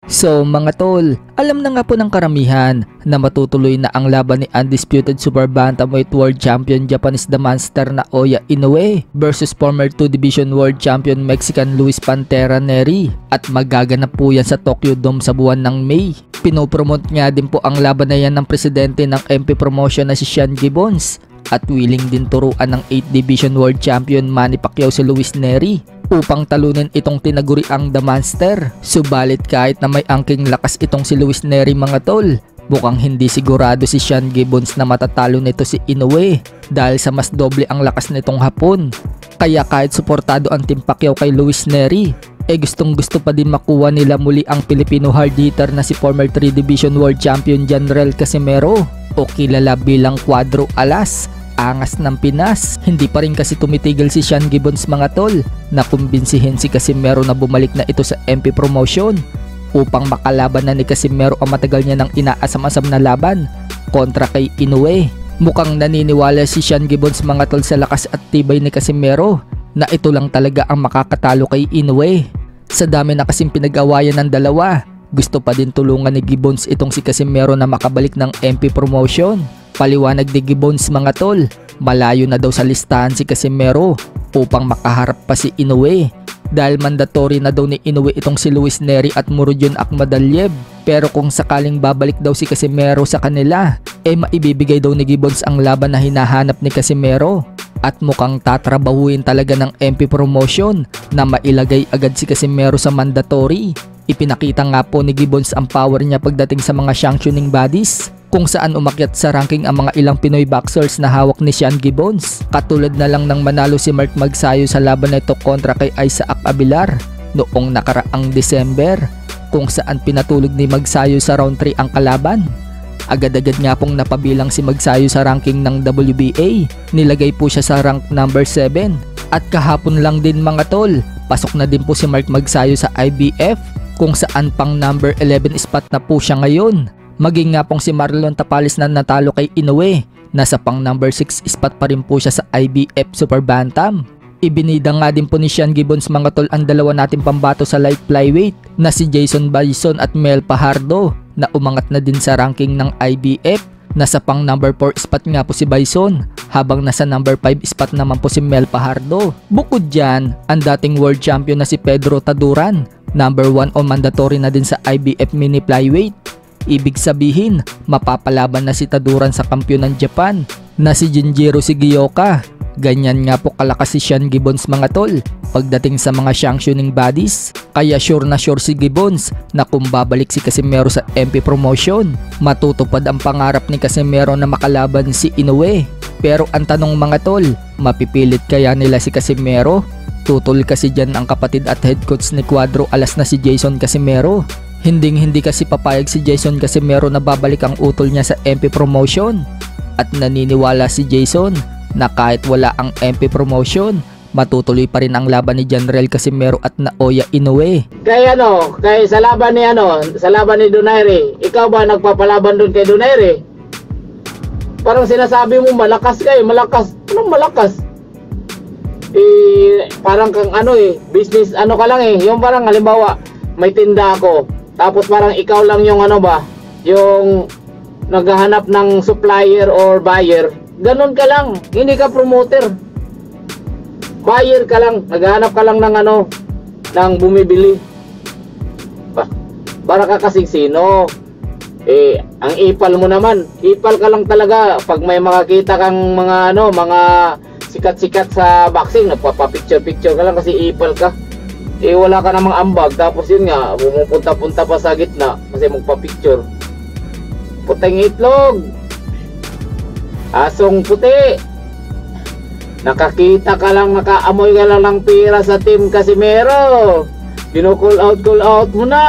So mga tol, alam na nga po ng karamihan na matutuloy na ang laban ni undisputed super bantamweight world champion Japanese The Monster na Naoya Inoue versus former 2 Division world champion Mexican Luis Pantera Nery, at magaganap po yan sa Tokyo Dome sa buwan ng May. Pinopromote nga din po ang laban na yan ng presidente ng MP Promotion na si Sean Gibbons, at willing din turuan ng 8 Division world champion Manny Pacquiao si Luis Nery upang talunin itong tinaguriang The Monster. Subalit kahit na may angking lakas itong si Luis Nery mga tol, mukhang hindi sigurado si Sean Gibbons na matatalo nito si Inoue dahil sa mas doble ang lakas nitong Hapon. Kaya kahit suportado ang Team Pacquiao kay Luis Nery, gustong gusto pa din makuha nila muli ang Filipino hard hitter na si former 3 Division world champion Janrel Casimero, o kilala bilang Cuadro Alas, angas ng Pinas. Hindi pa rin kasi tumitigil si Sean Gibbons mga tol na kumbinsihin si Casimero na bumalik na ito sa MP Promotion upang makalaban na ni Casimero ang matagal niya nang inaasam-asam na laban kontra kay Inoue. Mukhang naniniwala si Sean Gibbons mga tol sa lakas at tibay ni Casimero na ito lang talaga ang makakatalo kay Inoue. Sa dami na kasing pinag-awayan ng dalawa, gusto pa din tulungan ni Gibbons itong si Casimero na makabalik ng MP Promotion. Paliwanag ni Gibbons mga tol, malayo na daw sa listahan si Casimero upang makaharap pa si Inoue dahil mandatory na daw ni Inoue itong si Luis Nery at Murodjon Akhmadaliev. Pero kung sakaling babalik daw si Casimero sa kanila, maibibigay daw ni Gibbons ang laban na hinahanap ni Casimero, at mukhang tatrabahuin talaga ng MP Promotion na mailagay agad si Casimero sa mandatory. Ipinakita nga po ni Gibbons ang power niya pagdating sa mga sanctioning bodies, kung saan umakyat sa ranking ang mga ilang Pinoy boxers na hawak ni Sean Gibbons. Katulad na lang ng manalo si Mark Magsayo sa laban na ito kontra kay Isaac Abilar noong nakaraang December, kung saan pinatulog ni Magsayo sa round 3 ang kalaban. Agad-agad nga pong napabilang si Magsayo sa ranking ng WBA, nilagay po siya sa rank number 7. At kahapon lang din mga tol, pasok na din po si Mark Magsayo sa IBF, kung saan pang number 11 spot na po siya ngayon. Maging nga pong si Marlon Tapales na natalo kay Inoue, nasa pang number 6 spot pa rin po siya sa IBF Super Bantam. Ibinida nga din po ni Sean Gibbons mga tol ang dalawa nating pambato sa light flyweight na si Jason Bison at Mel Pajardo, na umangat na din sa ranking ng IBF. Nasa pang number 4 spot nga po si Bison, habang nasa number 5 spot naman po si Mel Pajardo. Bukod dyan, ang dating world champion na si Pedro Taduran, number 1 o mandatory na din sa IBF mini flyweight. Ibig sabihin, mapapalaban na si Taduran sa kampiyon ng Japan na si Jinjiro Shigeoka. Ganyan nga po kalakas si Sean Gibbons mga tol pagdating sa mga sanctioning bodies. Kaya sure na sure si Gibbons na kung babalik si Casimero sa MP Promotion, matutupad ang pangarap ni Casimero na makalaban si Inoue. Pero ang tanong mga tol, mapipilit kaya nila si Casimero? Tutol kasi dyan ang kapatid at head coach ni Cuadro Alas na si Jason Casimero. Hindi kasi papayag si Jason Casimero na babalik ang utol niya sa MP Promotion. At naniniwala si Jason na kahit wala ang MP Promotion, matutuloy pa rin ang laban ni Janrel Casimero at Naoya Inoue. Kaya sa laban ni Donaire, ikaw ba nagpapalaban doon kay Donaire? Parang sinasabi mo malakas kayo, malakas. Anong malakas? Parang kang business ka lang yung parang halimbawa may tinda ako, tapos parang ikaw lang yung yung naghahanap ng supplier or buyer. Ganon ka lang, hindi ka promoter. Buyer ka lang, naghahanap ka lang ng ng bumibili. Para ka kasing sino? Ang ipal mo naman, ipal ka lang talaga pag may makakita kang mga mga sikat-sikat sa boxing, nagpapa-picture ka lang kasi ipal ka. Wala ka namang ambag, tapos yun nga, pumupunta-punta pa sa gitna kasi magpa-picture. Puting itlog, asong puti, nakakita ka lang, nakaamoy ka lang ng pira sa Team Casimero, call out mo na.